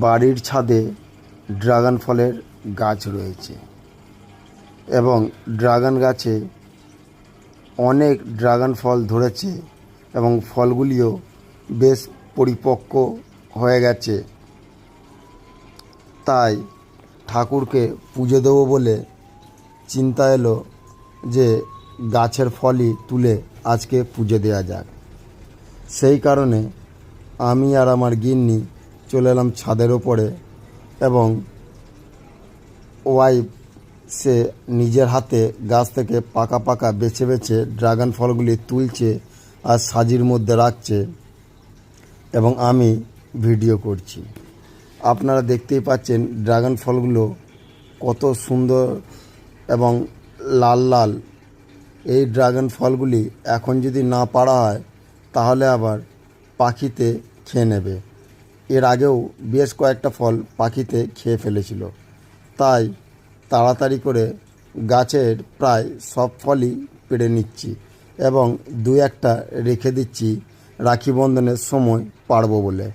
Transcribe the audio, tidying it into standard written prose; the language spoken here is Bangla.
বাড়ির ছাদে ড্রাগন ফলের গাছ রয়েছে এবং ড্রাগন গাছে অনেক ড্রাগন ফল ধরেছে এবং ফলগুলিও বেশ পরিপক্ক হয়ে গেছে। তাই ঠাকুরকে পুজো দেবো বলে চিন্তা এলো যে গাছের ফলই তুলে আজকে পুজো দেওয়া যাক। সেই কারণে আমি আর আমার গিন্নি চলে এলাম ছাদের ওপরে এবং ওয়াইফ সে নিজের হাতে গাছ থেকে পাকা পাকা বেছে বেছে ড্রাগন ফলগুলি তুলছে আর সাজির মধ্যে রাখছে এবং আমি ভিডিও করছি। আপনারা দেখতেই পাচ্ছেন ড্রাগন ফলগুলো কত সুন্দর এবং লাল লাল। এই ড্রাগন ফলগুলি এখন যদি না পাড়া হয় তাহলে আবার পাখিতে খেয়ে নেবে। এর আগেও বেশ কয়েকটা ফল পাখিতে খেয়ে ফেলেছিল। তাই তাড়াতাড়ি করে গাছের প্রায় সব ফলই পেড়ে নিচ্ছি এবং দু একটা রেখে দিচ্ছি রাখি বন্ধনের সময় পাড়ব বলে।